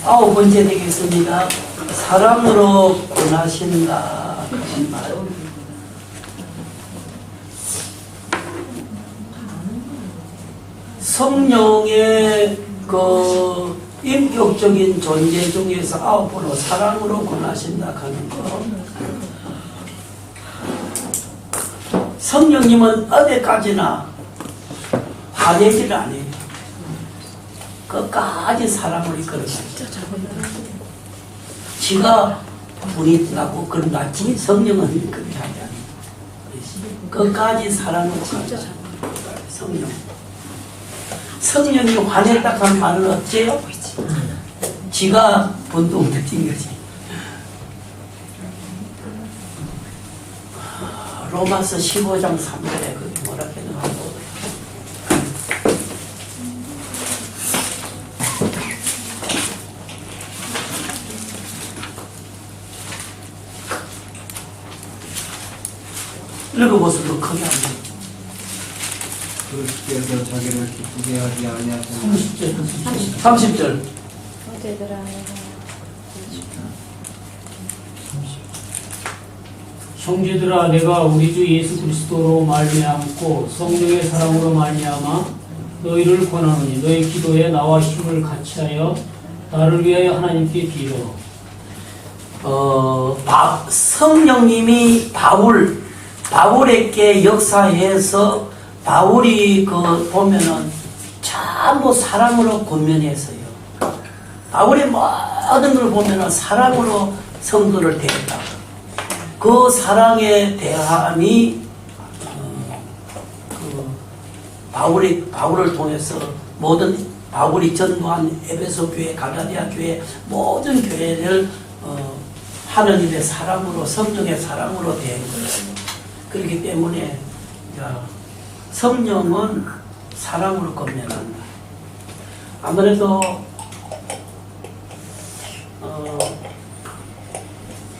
9번째 되겠습니다. 사랑으로 권하신다 하신 말. 성령의 그 인격적인 존재 중에서 9번으로 사랑으로 권하신다 하는 거. 성령님은 어디까지나 화내질 않아요. 끝까지 사랑을 이끌어가죠. 지가 분이 나고 그런 같이 성령은 그렇게 하지 않아요. 끝까지 사랑을 가져. 성령. 성령이 화냈다 한 말은 어째요? 지가 분동을 뛴 거지. 로마서 15장 3절에 그게 뭐라 해도 읽어보세요. 크게 안 돼. 그리스도께서 자기를 기쁘게 하지 아니하시는 30절. 형제들아, 내가 우리 주 예수 그리스도로 말미암고 성령의 사랑으로 말미암아 너희를 권하노니 너희 기도에 나와 힘을 같이하여 나를 위하여 하나님께 빌어. 성령님이 바울에게 역사해서 바울이 그 보면은 전부 사랑으로 권면했어요. 바울의 모든 걸 보면은 사랑으로 성도를 대했다. 그 사랑의 대함이 바울을 통해서 모든 바울이 전도한 에베소 교회, 갈라디아 교회 모든 교회를 하느님의 사랑으로 성령의 사랑으로 대한 거예요. 그렇기 때문에 성령은 사랑으로 권면한다. 아무래도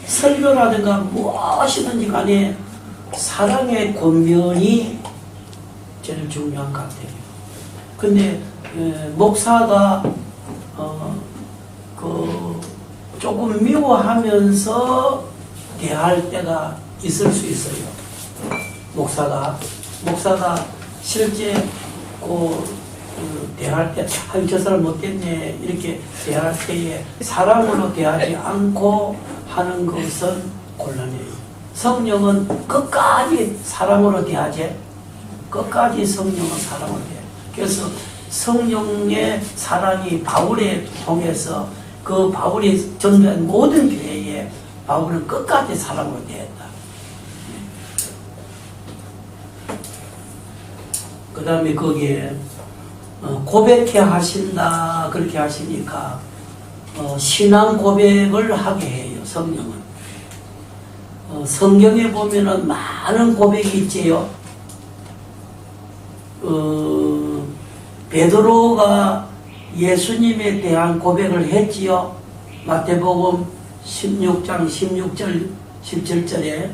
설교라든가 무엇이든지 간에 사랑의 권면이 제일 중요한 것 같아요. 근데 목사가 조금 미워하면서 대할 때가 있을 수 있어요. 목사가 실제 대할 때 저 사람 못됐네 이렇게 대할 때에 사랑으로 대하지 않고 하는 것은 곤란해요. 성령은 끝까지 사랑으로 대하지. 끝까지 성령은 사랑으로 대해. 그래서 성령의 사랑이 바울에 통해서 그 바울이 전도한 모든 교회에 바울은 끝까지 사랑으로 대했다. 그 다음에 거기에 고백해 하신다 그렇게 하시니까 신앙 고백을 하게 해요. 성령은 성경에 보면은 많은 고백이 있지요. 베드로가 예수님에 대한 고백을 했지요. 마태복음 16장 16절 17절에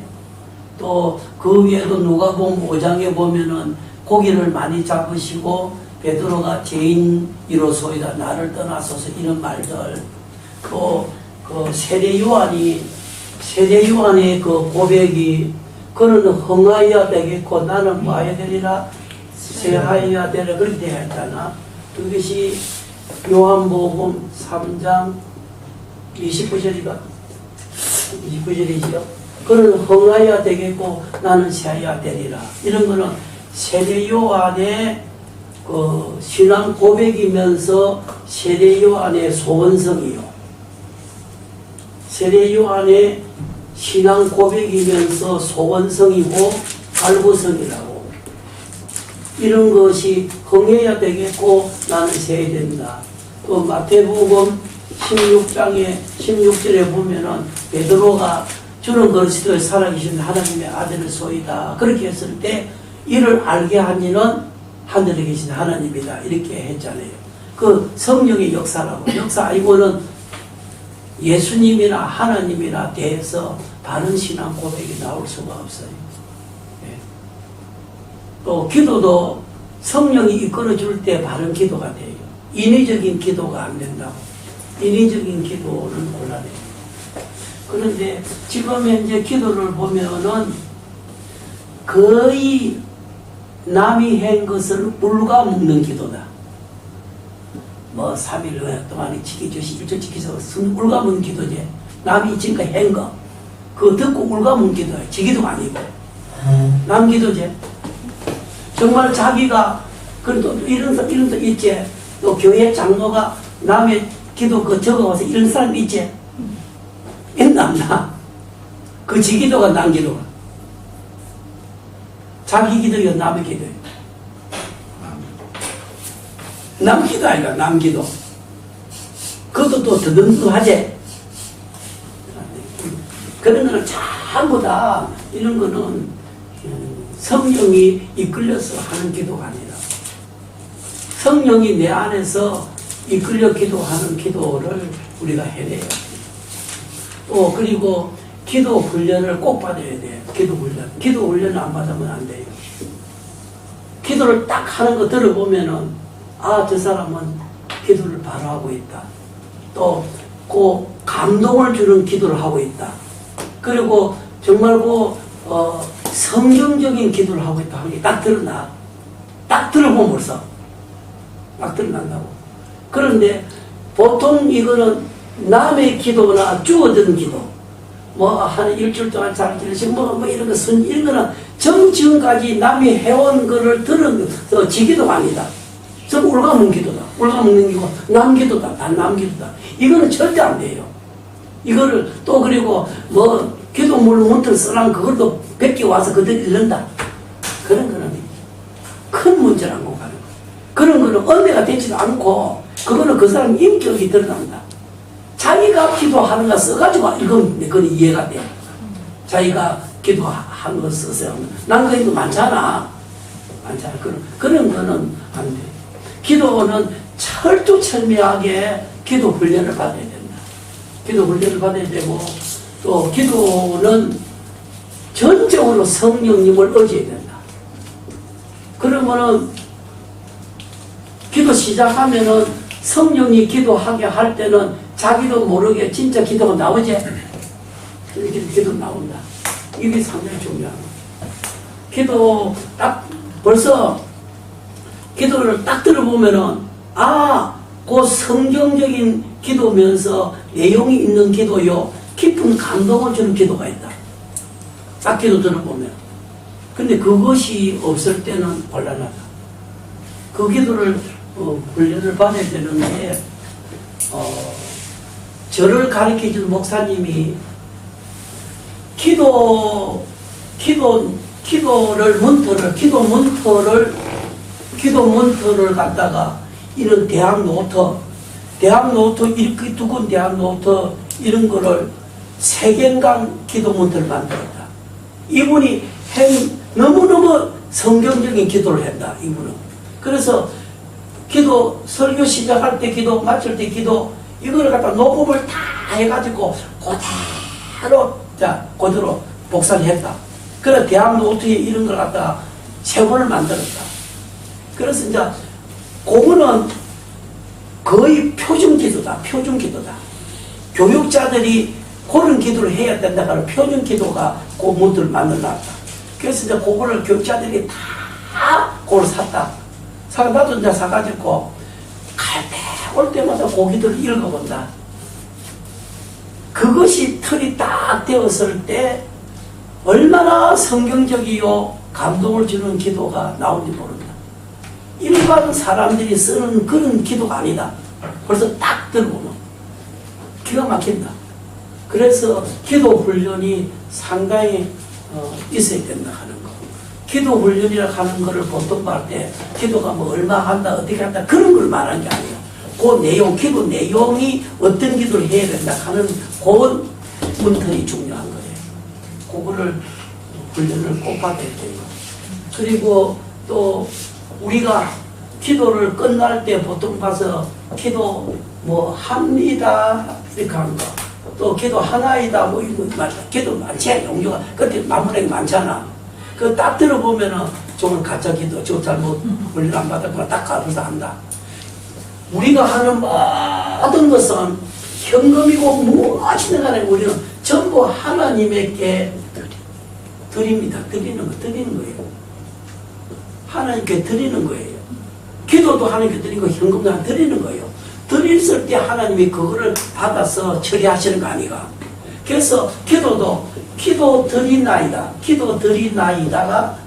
또 그 위에도 누가복음 5장에 보면은 고기를 많이 잡으시고 베드로가 죄인이로소이다 나를 떠나소서 이런 말들. 또 그 세례 요한의 그 고백이 그는 흥하여야 되겠고 나는 뭐 해야 되리라 쇠하여야 되리라 그렇게 되어 있잖아. 그것이 요한복음 3장 29절이가 29절이지요. 그는 흥하여야 되겠고 나는 쇠하여야 되리라. 이런 거는 세례 요한의 그 신앙 고백이면서 세례 요한의 소원성이요. 세례 요한의 신앙 고백이면서 소원성이고 갈구성이라고. 이런 것이 흥해야 되겠고 나는 세야 된다. 또 마태복음 16장에 16절에 보면은 베드로가 주는 그리스도의 살아계신 하나님의 아들을 소이다. 그렇게 했을 때 이를 알게 한 이는 하늘에 계신 하나님이다. 이렇게 했잖아요. 그 성령의 역사라고. 역사 아니고는 예수님이나 하나님이나 대해서 바른 신앙 고백이 나올 수가 없어요. 예. 또 기도도 성령이 이끌어 줄 때 바른 기도가 돼요. 인위적인 기도가 안 된다고. 인위적인 기도는 곤란해요. 그런데 지금 현재 기도를 보면은 거의 남이 한 것을 울가먹는 기도다. 뭐 3일 동안에 지켜주시, 일절 지켜서 울가먹는 기도지. 남이 지금까지 한 거, 그거 듣고 울가먹는 기도야. 지 기도가 아니고. 남 기도지. 정말 자기가, 그래도 이런 데 있지. 또 교회 장로가 남의 기도 그 적어와서 이런 사람 있지. 있나 없나? 그 지 기도가 남 기도가. 자기 기도가 남의 기도예요. 남 기도 아니라 남 기도. 그것도 또 더듬듬하지. 그런 거는 전부 다 이런 거는 성령이 이끌려서 하는 기도가 아니라 성령이 내 안에서 이끌려 기도하는 기도를 우리가 해내요. 또 그리고 기도 훈련을 꼭 받아야 돼요. 기도 훈련. 기도 훈련을 안 받으면 안 돼요. 기도를 딱 하는 거 들어보면은 아, 저 사람은 기도를 바로 하고 있다. 또 그 감동을 주는 기도를 하고 있다. 그리고 정말 성경적인 기도를 하고 있다 하는 게 딱 드러나. 딱 들어보면 벌써 막 드러난다고. 그런데 보통 이거는 남의 기도나 주어든 기도, 뭐 한 일주일 동안 잘 지내시고 뭐 이런 거 이런 거는 정지금까지 남이 해온 거를 들은 지 기도가 아니다. 저 울가먹는 기도다. 울가먹는 기도, 남 기도다. 난 남 기도다. 이거는 절대 안 돼요. 이거를 또 그리고 뭐 기도물 문틀 써놓은 그걸도 뵙기 와서 그대로 읽는다. 그런 거는 큰 문제라고 가는 거. 그런 거는 은혜가 되지도 않고 그거는 그 사람 인격이 드러난다. 자기가 기도하는 거 써가지고 읽으면 그건 이해가 돼. 자기가 기도한 거 써서 난 그런 거 많잖아. 많잖아. 그런 거는 안 돼. 기도는 철두철미하게 기도 훈련을 받아야 된다. 기도 훈련을 받아야 되고 또 기도는 전적으로 성령님을 의지해야 된다. 그러면은 기도 시작하면은 성령이 기도하게 할 때는 자기도 모르게 진짜 기도가 나오지. 이렇게 기도 나온다. 이게 상당히 중요한 거야. 기도 딱 벌써 기도를 딱 들어보면은 그 성경적인 기도면서 내용이 있는 기도요. 깊은 감동을 주는 기도가 있다. 딱 기도 들어보면. 근데 그것이 없을 때는 곤란하다. 그 기도를 훈련을 받아야 되는데 저를 가르쳐준 목사님이 기도 문터를 갖다가 이런 대학 노트 이렇게 두근 대학 노트 이런 거를 3개간 기도 문터를 만들었다. 이분이 너무너무 성경적인 기도를 했다. 이분은. 그래서 기도 설교 시작할 때 기도 마칠 때 기도 이거를 갖다 녹음을 다 해가지고 그대로 복사를 했다. 그래서 대학 노트에 이런 걸 갖다가 3권을 만들었다. 그래서 이제 그거는 거의 표준 기도다. 교육자들이 그런 기도를 해야 된다. 그런 표준 기도가 그 문들을 만들어놨다. 그래서 이제 그거를 교육자들이 다 그걸 샀다. 나도 이제 사가지고 갈 때 올 때마다 그 기도를 읽어본다. 그것이 틀이 딱 되었을 때 얼마나 성경적이요 감동을 주는 기도가 나온지 모른다. 일반 사람들이 쓰는 그런 기도가 아니다. 벌써 딱 들어보면 기가 막힌다. 그래서 기도 훈련이 상당히 있어야 된다 하는 거. 기도 훈련이라 하는 거를 보통 말 때 기도가 뭐 얼마 한다 어떻게 한다 그런 걸 말하는 게 아니에요. 그 내용, 기도 내용이 어떤 기도를 해야 된다 하는 그 문턱이 중요한 거예요. 그거를 훈련을 꼭 받아야 돼요. 그리고 또 우리가 기도를 끝날 때 보통 봐서 기도 뭐 합니다 이렇게 하는 거. 또 기도 하나이다 뭐 이런 거 기도 많지 용도가 그때 마무리가 많잖아. 그 딱 들어보면은 저건 가짜 기도 저 잘못 훈련 안 받았구나 딱 가면서 안다. 우리가 하는 모든 것은 현금이고 무엇이든 간에 우리는 전부 하나님께 드립니다. 드리는 거예요. 하나님께 드리는 거예요. 기도도 하나님께 드리고 현금도 드리는 거예요. 드렸을 때 하나님이 그거를 받아서 처리하시는 거 아니가. 그래서 기도 드리나이다가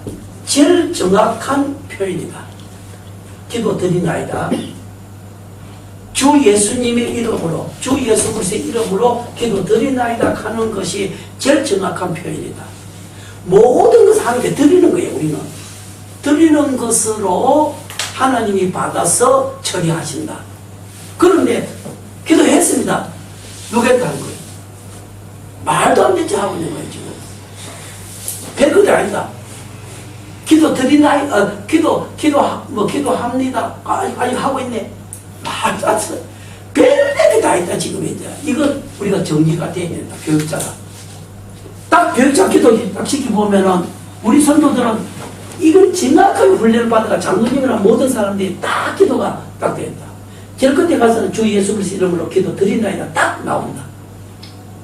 제일 정확한 표현이다. 기도 드리나이다. 주 예수님의 이름으로, 주 예수 그리스도의 이름으로 기도 드리나이다 하는 것이 제일 정확한 표현이다. 모든 것을 하나님께 드리는 거예요. 우리는 드리는 것으로 하나님이 받아서 처리하신다. 그런데 기도했습니다. 누겠다는 거예요. 말도 안 되지 하고 있는 거예요. 지금 별것이 아니다. 기도 드리나이, 기도합니다. 아직 하고 있네. 말도 안 돼. 별일이 다 있다, 지금 이제. 이건 우리가 정리가 돼야 된다, 교육자가. 딱 교육자 기도 딱 시켜보면은, 우리 선도들은 이걸 정확하게 훈련을 받아가 장로님이나 모든 사람들이 딱 기도가 딱 된다. 제일 끝에 가서는 주 예수 그리스도 이름으로 기도 드리나이다. 딱 나온다.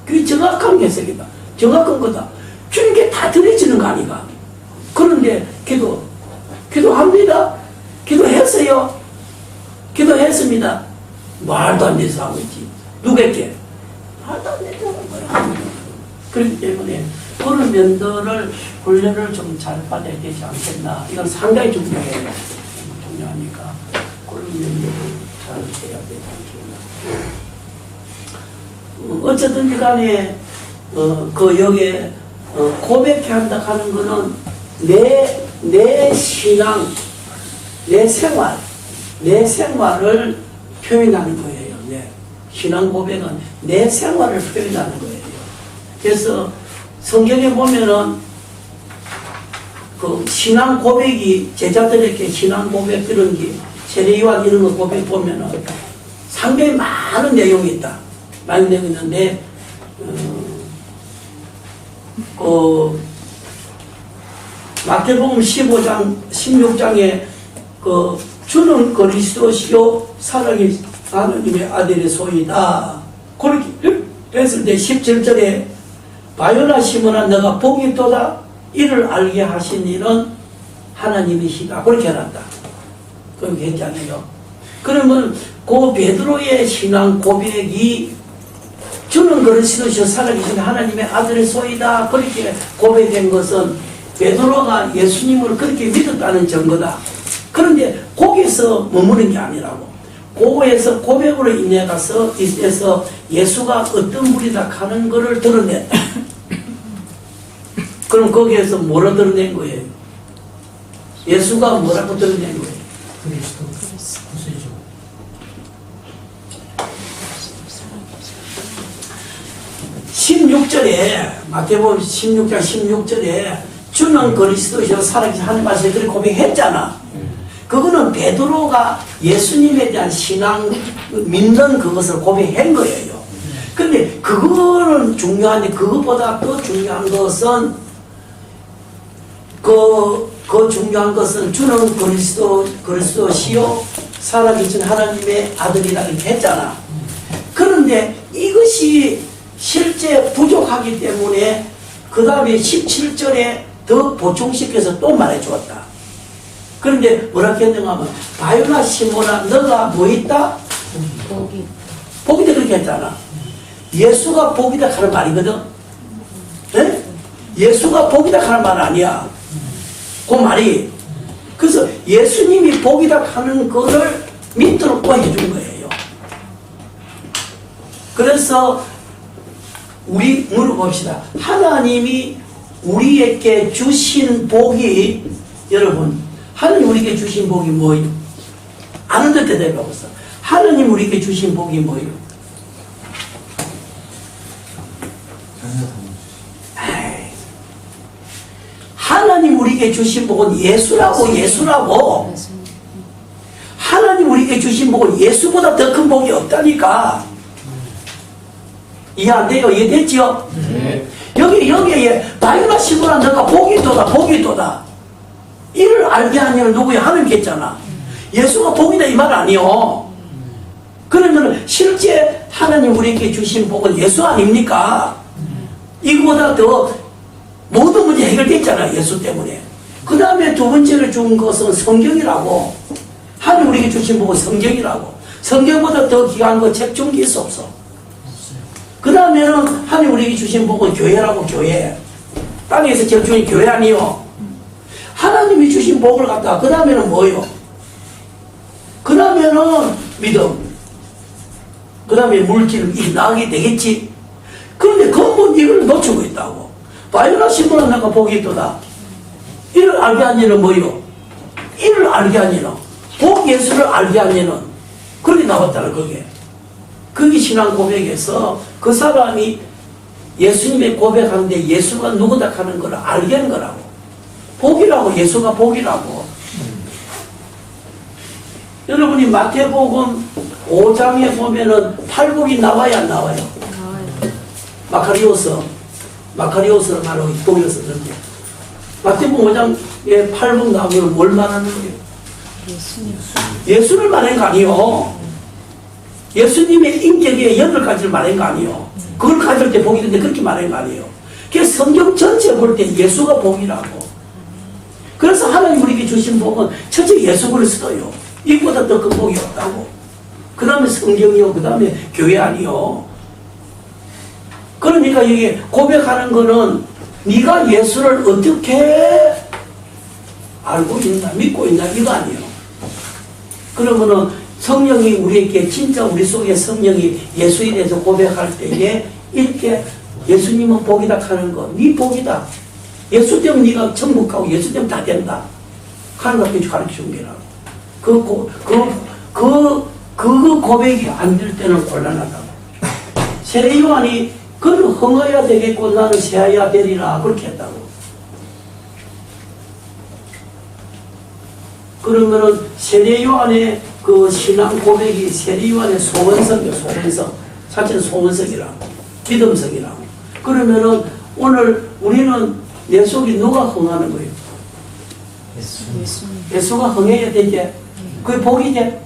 그게 정확한 해석이다. 정확한 거다. 주님께 다 드려지는 거 아니가. 그런데 기도합니다. 기도했어요. 기도했습니다. 말도 안 돼서 하고 있지. 누구에게? 말도 안 돼서 하는 거야. 그렇기 때문에 그런 면들을 훈련을 좀 잘 받아야 되지 않겠나. 이건 상당히 중요해요. 중요하니까 그런 면들을 잘 해야 되지 않겠나. 어쨌든지 간에 그 여기에 고백해야 한다 하는 거는 내 신앙, 내 생활을 표현하는 거예요. 네. 신앙 고백은 내 생활을 표현하는 거예요. 그래서 성경에 보면은 그 신앙 고백이 제자들에게 신앙 고백 그런 게 세례요한 이런 거 고백 보면은 상당히 많은 내용이 있다. 많은 내용이 있는데 마태복음 15장 16장에 그 주는 그리스도시요 사랑이 하느님의 아들의 소이다. 그렇게 했을 때 17절에 바요나 시몬아 너가 복이 있도다 이를 알게 하신 이는 하나님이시다. 그렇게 해놨다. 그렇게 했잖아요. 그러면 그 베드로의 신앙 고백이 주는 그리스도시요 살아계신 하나님의 아들의 소이다. 그렇게 고백된 것은 베드로가 예수님을 그렇게 믿었다는 증거다. 그런데 거기서 머무는 게 아니라고. 그거에서 고백으로 인해서 예수가 어떤 분이다 하는 것을 드러냈다. 그럼 거기에서 뭐라 드러낸 거예요? 예수가 뭐라고 드러낸 거예요? 그리스도 구세주. 마태복음 16장 16절에 주는 그리스도시요 살아계신 하나님 말씀에 그렇게 고백했잖아. 그거는 베드로가 예수님에 대한 신앙 믿는 그것을 고백한 거예요. 근데 그거는 중요한데 그것보다 더 중요한 것은 그 중요한 것은 주는 그리스도시요 살아계신 하나님의 아들이라고 했잖아. 그런데 이것이 실제 부족하기 때문에 그 다음에 17절에 더 보충시켜서 또 말해주었다. 그런데 뭐라 했는가 하면 바요나 시몬아 너가 뭐 있다? 복이다 그렇게 했잖아. 예수가 복이다 하는 말이거든. 네? 예수가 복이다 하는 말 아니야. 그 말이. 그래서 예수님이 복이다 하는 거를 믿도록 해준 거예요. 그래서 우리 물어봅시다. 하나님이 우리에게 주신 복이 여러분 하나님 우리에게 주신 복이 뭐예요? 아는 듯 대답해보세요. 하나님 우리에게 주신 복이 뭐예요? 하나님 우리에게 주신 복은 예수라고. 하나님 우리에게 주신 복은 예수보다 더 큰 복이 없다니까. 이해 안 돼요? 이해됐지요? 네. 여기에 바요나 시몬아 너가 복이 있도다. 이를 알게 하냐면 누구야? 하나님께 했잖아. 예수가 복이다 이 말 아니요. 그러면 실제 하나님 우리에게 주신 복은 예수 아닙니까? 이거보다 더 모든 문제 해결됐잖아요. 예수 때문에. 그 다음에 두 번째로 준 것은 성경이라고. 하나님 우리에게 주신 복은 성경이라고. 성경보다 더 귀한 거 책 중 게 있어 없어. 그 다음에는 하나님 우리에게 주신 복은 교회라고. 교회. 땅에서 제일 중요한 교회 아니요. 하나님이 주신 복을 갖다가 그 다음에는 뭐요? 그 다음에는 믿음. 그 다음에 물질, 이 나게 되겠지. 그런데根本 이걸 놓치고 있다고. 바이올라 신부는 내가 복이 있도다. 이를 알게 하니는 뭐요? 이를 알게 하니는 복 예수를 알게 하니는 그렇게 나왔다는 그게. 그게 신앙 고백에서 그 사람이 예수님의 고백하는데 예수가 누구다 하는 걸 알게 하는 거라고. 복이라고. 예수가 복이라고. 여러분이 마태복음 5장에 보면은 팔복이 나와야 안 나와요? 마카리오스를 말하고 독일어 썼는데 마태복음 5장에 팔복 나오면 뭘 말하는 거예요? 예수를 말한 거 아니요. 예수님의 인격의 8가지를 말한 거 아니요. 그걸 가질 때 복이 있는데 그렇게 말한 거 아니에요. 그래서 성경 전체 볼 때 예수가 복이라고. 그래서 하나님 우리에게 주신 복은 첫째 예수 그리스도요. 이보다 더 큰 복이 없다고. 그 다음에 성경이요. 그 다음에 교회 아니요. 그러니까 이게 고백하는 거는 네가 예수를 어떻게 알고 있나 믿고 있나 이거 아니에요. 그러면은 성령이 우리에게 진짜 우리 속에 성령이 예수에 대해서 고백할 때에 이렇게 예수님은 복이다 하는 거, 네 복이다. 예수 때문에 네가 천국 가고 예수 때문에 다 된다 하는 거 가르쳐 준 게라고. 그 고백이 안 될 때는 곤란하다고. 세례 요한이 그는 흥해야 되겠고 나는 세야 되리라 그렇게 했다고. 그러면은 세례 요한의 그 신앙 고백이 세례 요한의 소원성이요. 소원성. 사실은 소원성이라고. 믿음성이라고. 그러면은 오늘 우리는 내 속에 누가 흥하는 거예요? 예수가 흥해야 되지. 그게 복이지.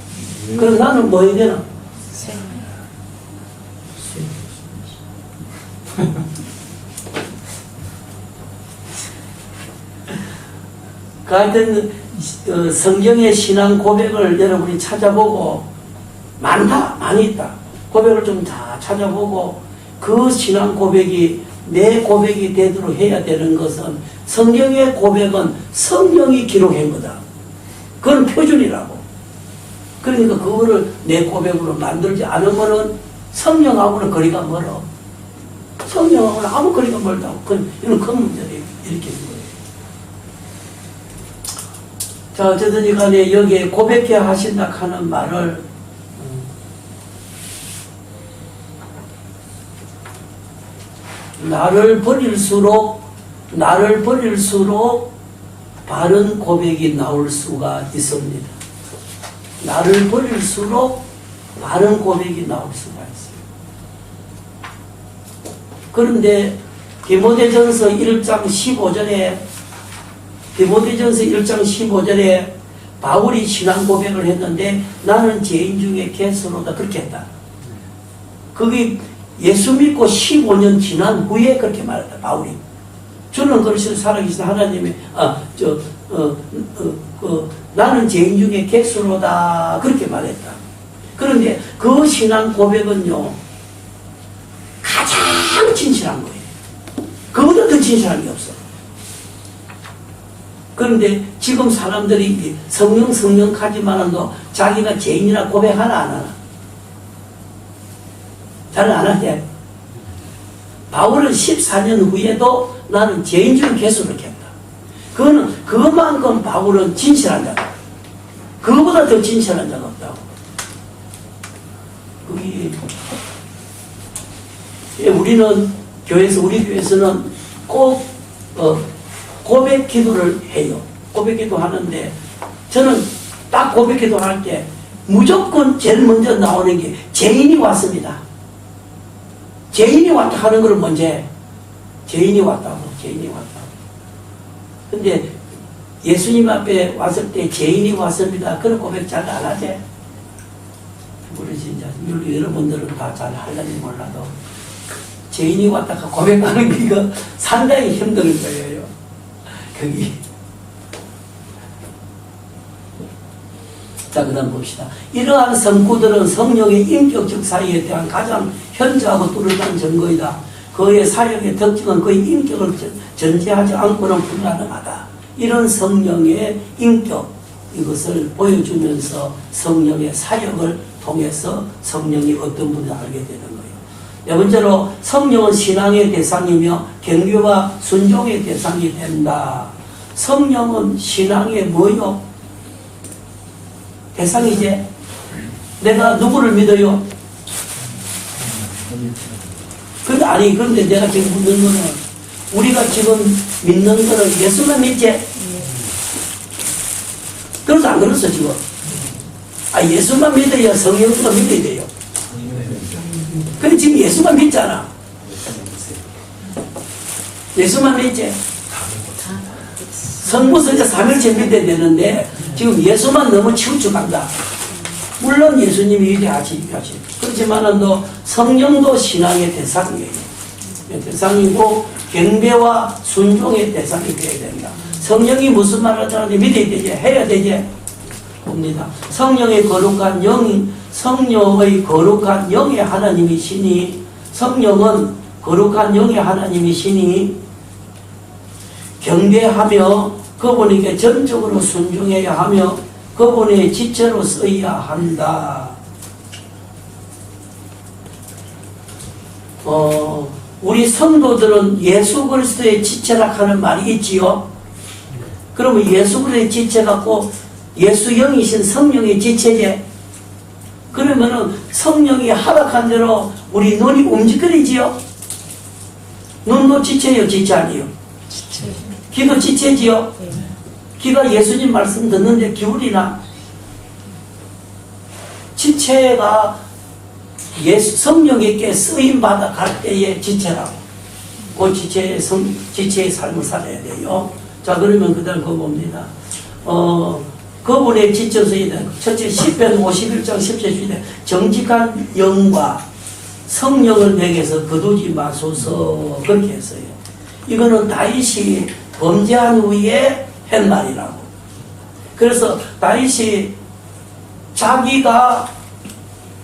그럼 나는 뭐 해야 되나? 그 하여튼 성경의 신앙 고백을 여러분이 찾아보고 많이 있다. 고백을 좀 다 찾아보고 그 신앙 고백이 내 고백이 되도록 해야 되는 것은 성경의 고백은 성령이 기록한 거다. 그건 표준이라고. 그러니까 그거를 내 고백으로 만들지 않으면은 성령하고는 거리가 멀어. 성령하고는 아무 거리가 멀다고. 그건 이런 큰 문제를 일으키는 거예요. 자, 어쨌든 간에 여기에 고백해 하신다 하는 말을 나를 버릴수록 바른 고백이 나올 수가 있습니다. 나를 버릴수록 바른 고백이 나올 수가 있어요. 그런데 디모데전서 1장 15절에 바울이 신앙 고백을 했는데 나는 죄인 중에 개수로다 그렇게 했다. 그게 예수 믿고 15년 지난 후에 그렇게 말했다. 바울이. 저는 그러신 살아계신 하나님이 나는 죄인 중에 객수로다 그렇게 말했다. 그런데 그 신앙 고백은요 가장 진실한 거예요. 그보다 더 진실한 게 없어. 그런데 지금 사람들이 성령 하지만은 자기가 죄인이라 고백하나 안 하나? 잘 안 하대. 바울은 14년 후에도 나는 죄인 중 개수를 했다. 그거는 그만큼 바울은 진실한 자다. 그거보다 더 진실한 자가 없다고. 우리는 우리 교회에서는 꼭 고백 기도를 해요. 고백 기도 하는데 저는 딱 고백 기도 할 때 무조건 제일 먼저 나오는 게 죄인이 왔습니다. 죄인이 왔다 하는 걸 먼저 해. 죄인이 왔다고. 근데 예수님 앞에 왔을 때 죄인이 왔습니다. 그런 고백 잘 안 하지? 모르지, 이제. 여러분들은 다 잘 하려니 몰라도 죄인이 왔다가 고백하는 게 이거 상당히 힘들 거예요. 거기. 자, 그 다음 봅시다. 이러한 성구들은 성령의 인격적 사역에 대한 가장 현저하고 뚜렷한 증거이다. 그의 사역의 특징은 그의 인격을 전제하지 않고는 불가능하다. 이런 성령의 인격, 이것을 보여주면서 성령의 사역을 통해서 성령이 어떤 분을 알게 되는 거예요. 네 번째로 성령은 신앙의 대상이며 경계와 순종의 대상이 된다. 성령은 신앙의 뭐요? 대상이지. 내가 누구를 믿어요? 그런데 내가 지금 묻는 거는 우리가 지금 믿는 거는 예수만 믿지? 그래서 안 그랬어 지금. 예수만 믿어야 성령도 믿어야 돼요. 근데 지금 예수만 믿잖아. 예수만 믿지? 성부성자 삼일체 믿어야 되는데 지금 예수만 너무 치우쳐간다. 물론 예수님이 위대하지. 그렇지만은 또 성령도 신앙의 대상이에요. 대상이고 경배와 순종의 대상이 되어야 된다. 성령이 무슨 말을 하자는데 믿어야 되지, 해야 되지. 봅니다. 성령의 거룩한 영이, 성령의 거룩한 영의 하나님이시니, 성령은 거룩한 영의 하나님이시니 경배하며 그분에게 전적으로 순종해야 하며 그분의 지체로 써야 한다. 우리 성도들은 예수 그리스도의 지체라 하는 말이 있지요. 그러면 예수 그리스도의 지체 갖고 예수 영이신 성령의 지체제. 그러면은 성령이 허락한 대로 우리 눈이 움직거리지요. 눈도 지체요, 지체 아니요? 귀도 지체지요. 귀가 예수님 말씀 듣는데 기울이나? 지체가 성령에게 쓰임받아 갈 때의 지체라고. 그 지체의 삶을 살아야 돼요. 자, 그러면 그 다음 그거 봅니다. 그분의 지체서에 대한 첫째 10편 51장 10절 주되 정직한 영과 성령을 내게서 거두지 마소서 그렇게 했어요. 이거는 다윗이 범죄한 후에 한 말이라고. 그래서 다윗이 자기가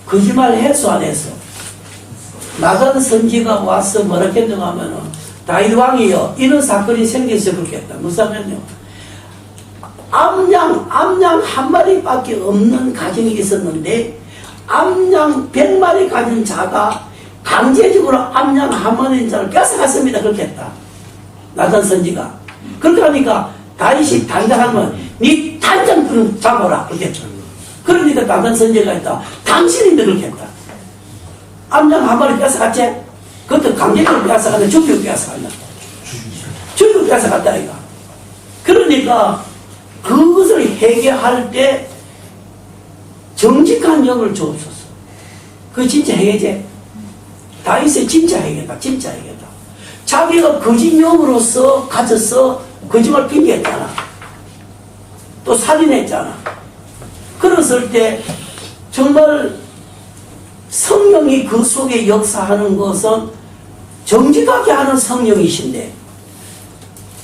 거짓말 했어 안 했어? 나단 선지가 와서 뭐라 했는가 하면은 다윗 왕이요 이런 사건이 생겨서 그렇겠다. 무슨 말이요? 암양 한 마리밖에 없는 가정이 있었는데 암양 100마리 가진 자가 강제적으로 암양 한 마리 자를 뺏어갔습니다. 그렇게 했다. 나단 선지가. 그렇게 하니까 다윗이 단장하면 니 단장 좀 잡아라. 그렇게 했다. 그러니까 나단 선지가 했다. 당신인데 그렇게 했다. 암양 한 마리 뺏어갔지? 그것도 강제적으로 뺏어갔는데 죽이고 뺏어갔나? 죽이고 뺏어갔다 이거. 그러니까 그것을 해결할 때 정직한 영을 주옵소서. 그거 진짜 해결제. 다윗의 진짜 해결다. 진짜 해결다. 자기가 거짓 영으로서 가져서 거짓말 핑계했잖아. 또 살인했잖아. 그랬을 때 정말 성령이 그 속에 역사하는 것은 정직하게 하는 성령이신데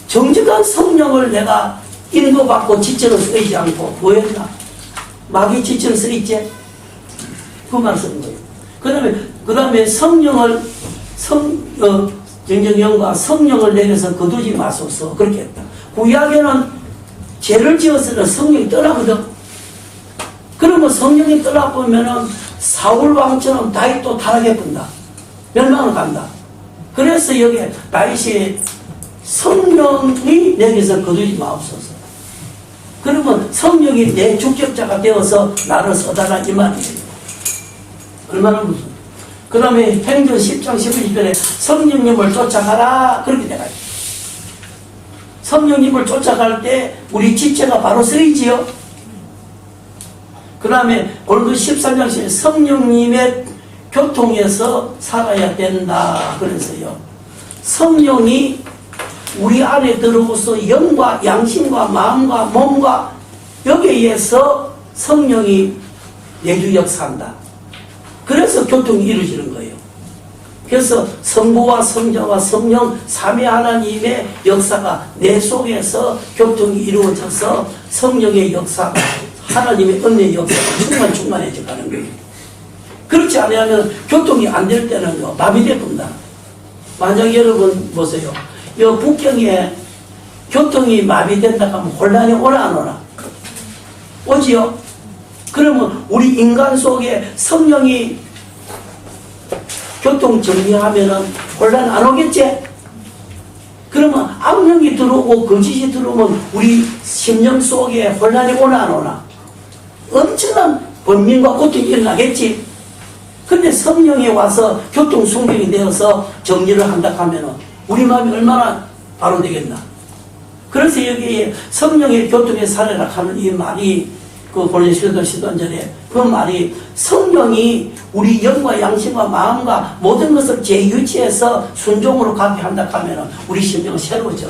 정직한 성령을 내가 인도받고 지체로 쓰이지 않고 뭐였나? 마귀 지체로 쓰이지? 그 말 쓰는 거예요. 그 다음에 성령을 정정영과 성령을 내려서 거두지 마소서 그렇게 했다. 구약에는 죄를 지었으면 성령이 떠나거든. 그러면 성령이 떠나보면은 사울 왕처럼 다윗도 타락해 본다. 멸망을 간다. 그래서 여기에 다윗이 성령이 내게서 거두지 마옵소서. 그러면 성령이 내 주격자가 되어서 나를 써달라 이 말이에요. 얼마나 무슨. 그 다음에 행전 10장 11절에 성령님을 쫓아가라 그렇게 돼가지고 성령님을 쫓아갈 때 우리 지체가 바로 쓰이지요. 그 다음에 오늘 13장에 성령님의 교통에서 살아야 된다 그래서요. 성령이 우리 안에 들어오서 영과 양심과 마음과 몸과 여기에 의해서 성령이 내주 역사한다. 그래서 교통이 이루어지는 거예요. 그래서 성부와 성자와 성령 삼위 하나님의 역사가 내 속에서 교통이 이루어져서 성령의 역사가 하나님의 은혜의 역사가 충만해져 가는 거예요. 그렇지 않으면 교통이 안 될 때는 마비될 겁니다. 만약 여러분 보세요. 이 북경에 교통이 마비된다 하면 혼란이 오나 안 오나? 오지요? 그러면 우리 인간 속에 성령이 교통 정리하면은 혼란 안 오겠지? 그러면 악령이 들어오고 거짓이 들어오면 우리 심령 속에 혼란이 오나 안 오나? 엄청난 번민과 고통이 일어나겠지? 근데 성령이 와서 교통 순경이 되어서 정리를 한다 하면은 우리 마음이 얼마나 바로 되겠나? 그래서 여기 성령의 교통의 사례라 하는 이 말이 그 본래 시도전에 그 말이 성령이 우리 영과 양심과 마음과 모든 것을 재유치해서 순종으로 가게 한다 하면 우리 심령은 새로워져.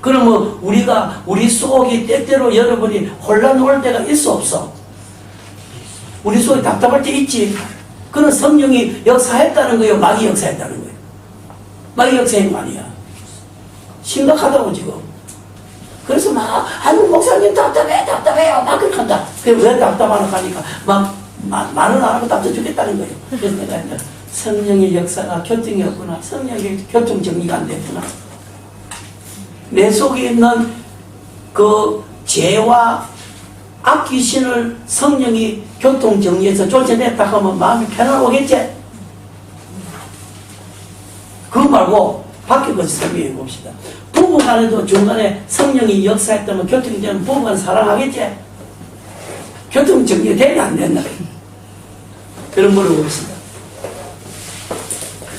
그러면 우리가 우리 속이 때때로 여러분이 혼란 올 때가 있어 없어? 우리 속이 답답할 때 있지. 그런 성령이 역사했다는 거예요, 마귀 역사했다는 거예요? 마귀 역사한 거 아니야. 심각하다고 지금. 그래서 막 아이고 목사님 답답해요 막 그렇게 한다. 그래 왜 답답하나 하니까 막 말은 안 하고 답답해 죽겠다는 거예요. 그래서 내가 이제 성령의 역사가 교통이 없구나. 성령의 교통 정리가 안 됐구나. 내 속에 있는 그 죄와 악귀신을 성령이 교통 정리해서 쫓아냈다 하면 마음이 편안하겠지? 그거 말고 밖에 것을 설명해 봅시다. 부부간에도 중간에 성령이 역사했다면 교통이 되면 부부간 사랑하겠지? 교통 정리가 되냐 안 됐나? 그런 물어봅시다.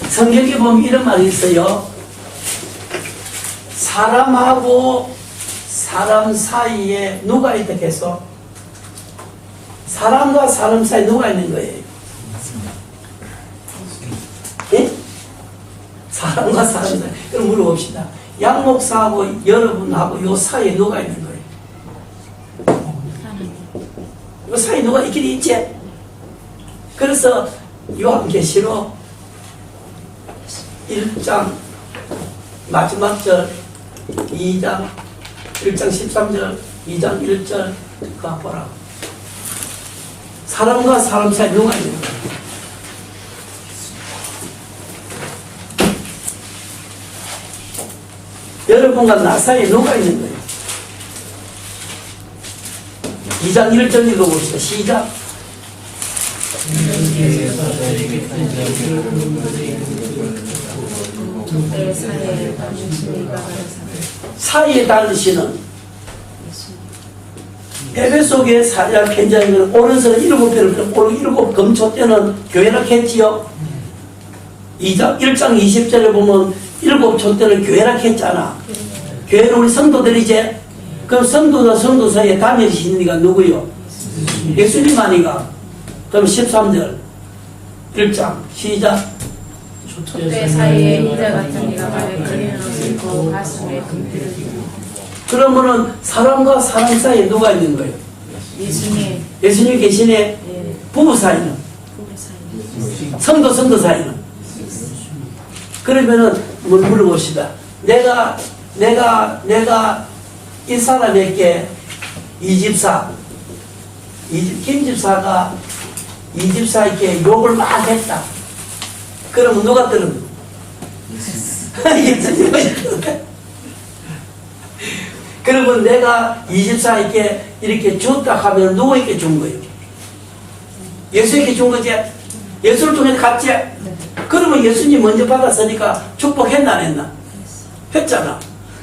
성경에 보면 이런 말이 있어요. 사람하고 사람 사이에 누가 있다 해서 사람과 사람 사이에 누가 있는 거예요? 예? 사람과 사람 사이. 그럼 물어봅시다. 양 목사하고 여러분하고 요 사이에 누가 있는 거예요? 요 사이에 누가 있긴 있지? 그래서 요한계시록 1장 마지막 절 2장 1장 13절 2장 1절 그거 보라. 사람과 사람 사이에 누가 있는 거예요? 여러분과 나 사이에 누가 있는 거예요? 2장 1절 읽어봅시다. 시작. 사이에 다르시는 에베소교회 사자 편지하는 오른손에 7배를 끊고 7금초 때는 교회라 했지요. 1장 20절에 보면 7초 때는 교회라 했잖아. 교회는 우리 성도들이지. 그럼 성도와 성도 사이에 단일이신 이가 누구요? 예수님 아니가. 그럼 13절 1장 시작. 촛대 사이에 이자 같은 이가 발에 걸리는 옷을 입고 가슴에 금피를 띠고. 그러면은 사람과 사람 사이에 누가 있는 거예요? 예수님. 예수님 계시네. 예. 부부 사이는? 부부 사이. 성도 사이는? 그러면은 물어봅시다. 내가 이 사람에게 이 집사 김 집사가 이 집사에게 욕을 막 했다. 그러면 누가 들은? 그러면 내가 이 집사에게 이렇게 줬다 하면 누구에게 준 거예요? 예수에게 준 거지? 예수를 통해 갔지? 그러면 예수님 먼저 받았으니까 축복했나 안 했나? 했잖아.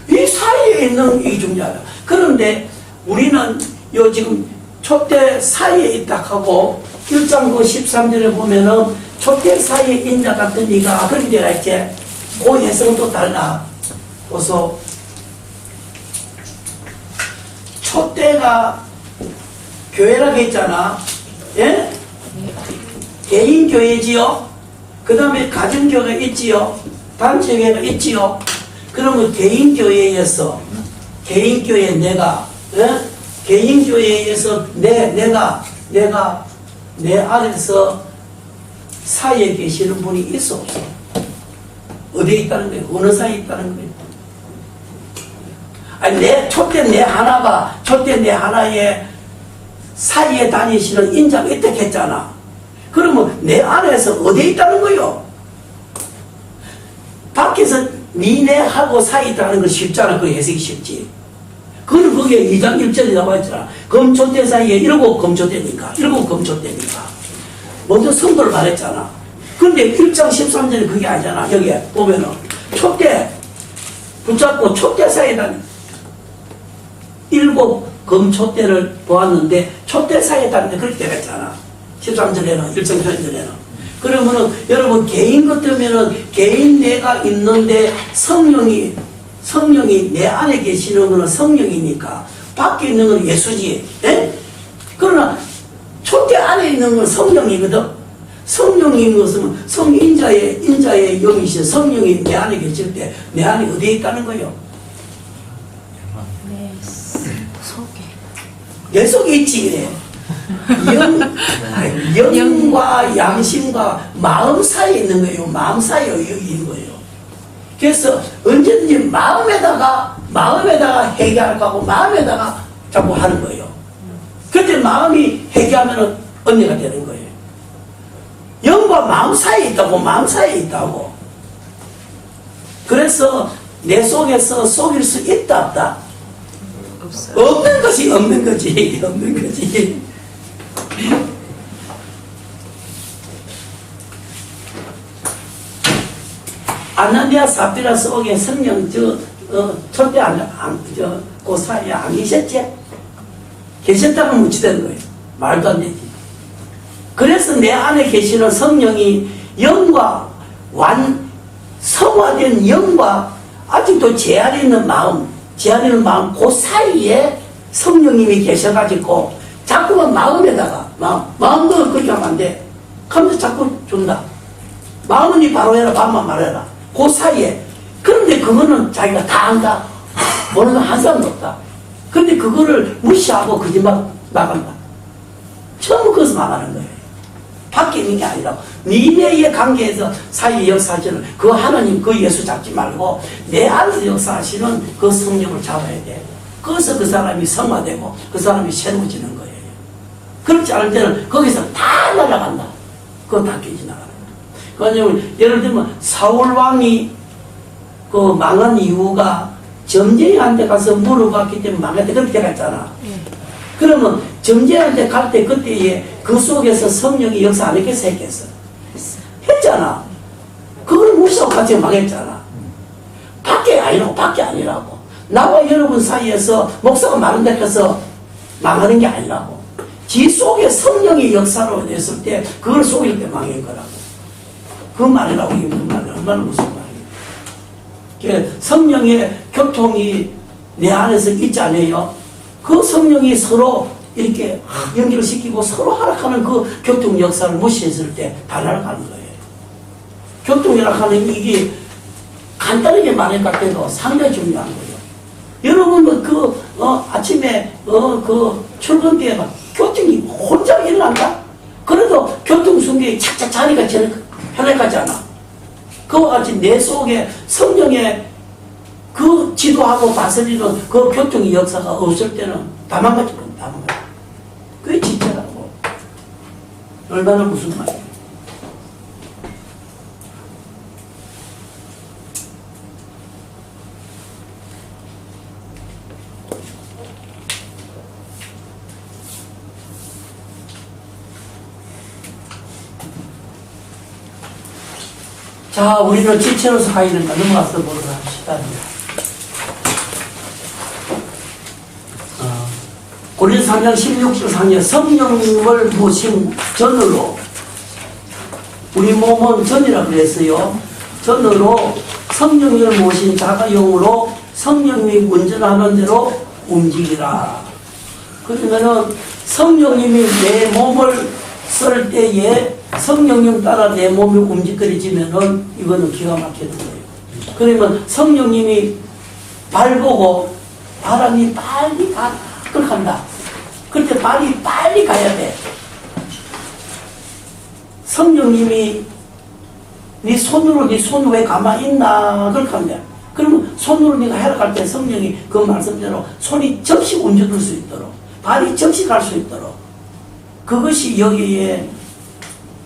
이 사이에 있는 이 중요하다. 그런데 우리는 요 지금 촛대 사이에 있다 하고 1장 13절에 보면은 촛대 사이에 인자 같은 이가 그렇게 되어 있지. 그 해석은 또 달라. 그래서 촛대가 교회라고 했잖아. 예? 개인 교회지요. 그 다음에 가정교회가 있지요. 단체교회가 있지요. 그러면 개인교회에서 개인교회 내가 예? 개인교회에서 내가 내 안에서 사이에 계시는 분이 있어 없어? 어디에 있다는 거예요? 어느 사이에 있다는 거예요? 아니 촛대 내 하나의 사이에 다니시는 인자가 있다 했잖아. 그러면 내 안에서 어디에 있다는 거예요? 밖에서 니네하고 사이 있다는 건 쉽잖아. 그 해석이 쉽지. 그건 거기에 2장 1절에 나와 있잖아. 검초대 사이에 이러고 검초대니까 먼저 성도를 말했잖아. 근데 1장 13절에 그게 아니잖아. 여기에 보면은 촛대 붙잡고 촛대 사이에 다니 7 검초대를 보았는데 촛대 사이에 다니는데 그렇게 되었잖아. 13절에는 1장 13절에는. 그러면은 여러분 개인 같으면은 개인 내가 있는데 성령이 내 안에 계시는 거는 성령이니까 밖에 있는 건 예수지. 예? 그러나 촛대 안에 있는 건 성령이거든. 성령인 것은 인자의 영이신 성령이 내 안에 계실 때 내 안에 어디에 있다는 거예요? 네, 속에. 내 속에 있지 그래. 영과 양심과 마음 사이에 있는 거예요. 마음 사이에 여기 있는 거예요. 그래서 언제든지 마음에다가 회개하고 마음에다가 자꾸 하는 거예요. 그때 마음이 회개하면 언니가 되는 거예요. 영과 마음 사이에 있다고. 그래서 내 속에서 속일 수 있다 없다? 없는 거지. 아나니아 사피라 속에 성령 촛대 그 사이에 안 계셨지? 계셨다면 무치되는 거예요. 말도 안 되지. 그래서 내 안에 계시는 성령이 영과 성화된 영과 아직도 제한이 있는 마음 그 사이에 성령님이 계셔가지고 자꾸만 마음에다가 마음도 그렇게 하면 안 돼. 그러면서 자꾸 준다. 마음은 이 바로 해라, 마음만 말해라. 그 사이에. 그런데 그거는 자기가 다 안다. 모르는 건 한 사람도 없다. 그런데 그거를 무시하고 거짓말 나간다. 처음 그것을 말하는 거예요. 밖에 있는 게 아니라 니네의 관계에서 사이에 역사하시는 그 하나님, 그 예수 잡지 말고 내 안에서 역사하시는 그 성령을 잡아야 돼. 그래서 그 사람이 성화되고 그 사람이 새로워지는 거예요. 그렇지 않을 때는 거기서 다 날아간다. 그거 다 깨지나가는 거예요. 왜냐면 예를 들면 사울왕이 그 망한 이유가 점쟁이한테 가서 물어봤기 때문에 망했다. 그렇게 갔잖아. 그러면 점쟁이한테 갈 때 그때에 그 속에서 성령이 역사 안 했겠어? 했잖아. 그걸 무시하고 같이 망했잖아. 밖에 아니라고. 나와 여러분 사이에서 목사가 많은 데 가서 망하는 게 아니라고. 지 속에 성령이 역사로 했을 때 그걸 속일 때 망한 거라고. 그 말이라고. 이게 무슨 말이야? 얼마나 무슨 말이야? 성령의 교통이 내 안에서 있지 않아요? 그 성령이 서로 이렇게 연결을 시키고 서로 하락하는 그 교통 역사를 무시했을 때 다 날아가는 거예요. 교통이라는 이게 간단하게 말할 것 같아도 상당히 중요한 거예요. 여러분 아침에 출근기에 막 교통이 혼자 일어난다? 그래도 교통순경이 착착 자리가 제일 편해가잖아. 그와 같이 내 속에 성령의 그 지도하고 다스리는 그 교통의 역사가 없을 때는 다 망가져. 그게 진짜라고. 얼마나 무슨 말이야. 자, 우리는 지체로서 가이는가 넘어가서 보도록 합시다. 고린도서 3장 16절 상에 성령을 모신 전으로 우리 몸은 전이라고 그랬어요. 전으로 성령을 모신 자가 영으로 성령님이 운전하는 대로 움직이라. 그러면은 성령님이 내 몸을 쓸 때에 성령님 따라 내 몸이 움직거리지면은 이거는 기가 막히는 거예요. 그러면 성령님이 발 보고 바람이 빨리 그렇게 한다. 그럴 때 발이 빨리 가야 돼. 성령님이 네 손으로 네 손 왜 가만히 있나 그렇게 하는데 그러면 손으로 네가 해석할 때 성령이 그 말씀대로 손이 접시 움직일 수 있도록 발이 접시 갈 수 있도록 그것이 여기에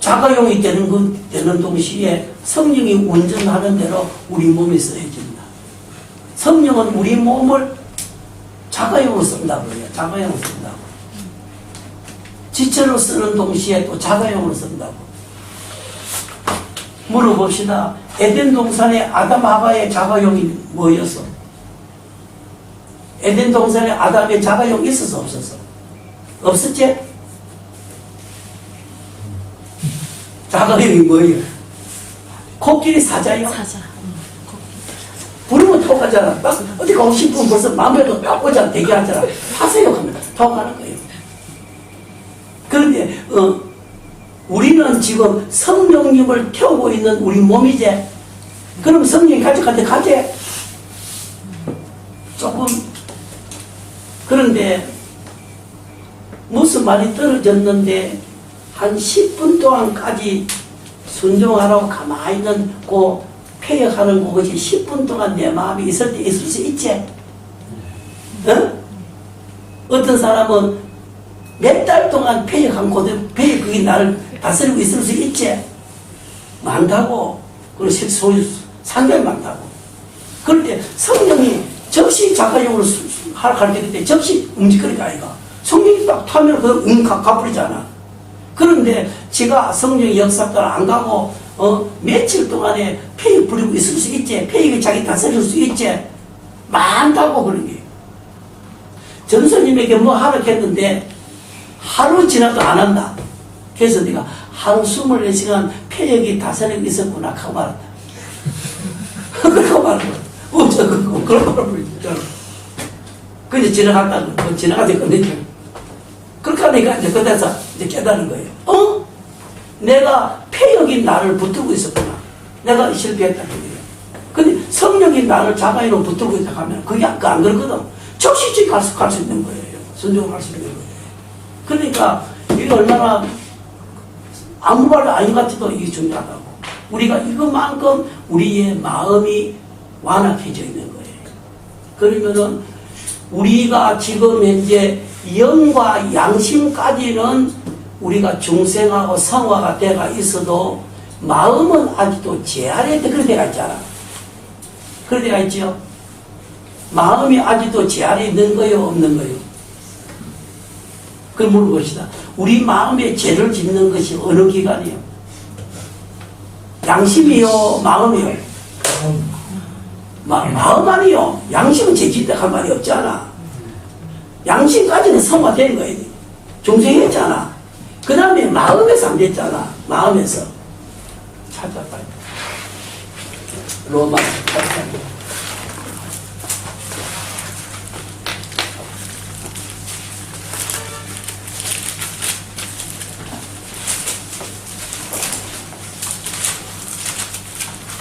자가용이 되는 동시에 성령이 운전하는 대로 우리 몸이 쓰여진다. 성령은 우리 몸을 자가용으로 쓴다고 해요. 자가용으로 쓴다고. 지체로 쓰는 동시에 또 자가용으로 쓴다고. 물어봅시다. 에덴 동산에 아담 하와의 자가용이 뭐였어? 에덴 동산에 아담의 자가용 있었어 없었어? 없었지? 자가용이 뭐예요? 코끼리 사자요? 사자. 부르면 톡하잖아. 딱 어디 가고 싶으면 벌써 마음에도 딱 오잖아. 대기하잖아. 하세요 하면 톡하는 거예요. 그런데 우리는 지금 성령님을 태우고 있는 우리 몸이지. 그럼 성령이 가져갈 가지. 조금 그런데 무슨 말이 떨어졌는데 한 10분 동안까지 순종하라고 가만히 있는 그 폐역하는 그것이 10분 동안 내 마음이 있을 때 있을 수 있지. 어떤 사람은 몇 달 동안 폐역한 그대로 그게 나를 다스리고 있을 수 있지. 많다고. 그리고 상당히 많다고. 그럴 때 성령이 접시 자가용으로 가르칠 때 접시 움직이니까 아이가 성령이 딱 타면 그걸 갚으리잖아. 그런데 제가 성령의 역사 따라 안 가고 며칠 동안에 폐역 부리고 있을 수 있지. 폐역이 자기 다스릴 수 있지. 많다고 그런 게. 전선님에게 뭐 하라 했는데 하루 지나도 안 한다. 그래서 내가 하루 24시간 폐역이 다스리고 있었구나 하고 말았다. 그렇게 말하고 그런 말을 진짜로. 근데 지나갔다고 지나가서 끝냈죠. 그렇게 하니까 이제 그때서 이제 깨달은 거예요. 내가 폐역이 나를 붙들고 있었구나. 내가 실패했다는 거예요. 근데 성령이 나를 자가인으로 붙들고 있다 하면 그게 안 그렇거든. 적시지 갈 수 있는 거예요. 순종할 수 있는 거예요. 그러니까 이게 얼마나 아무 말도 아닌 것 같아도 이게 중요하다고. 우리가 이것만큼 우리의 마음이 완악해져 있는 거예요. 그러면은 우리가 지금 현재 영과 양심까지는 우리가 중생하고 성화가 돼가 있어도 마음은 아직도 제 아래에 그런 데가 있잖아. 그런 데가 있죠. 마음이 아직도 제 아래에 있는 거예요, 없는 거예요? 그럼 물어봅시다. 우리 마음에 죄를 짓는 것이 어느 기간이요? 양심이요, 마음이요? 마음 아니요. 양심은 죄 짓다 할 말이 없잖아. 양심까지는 성화된 거예요. 중생했잖아. 그 다음에 마음에서 안 됐잖아. 마음에서. 찾아봐요. 로마 8장.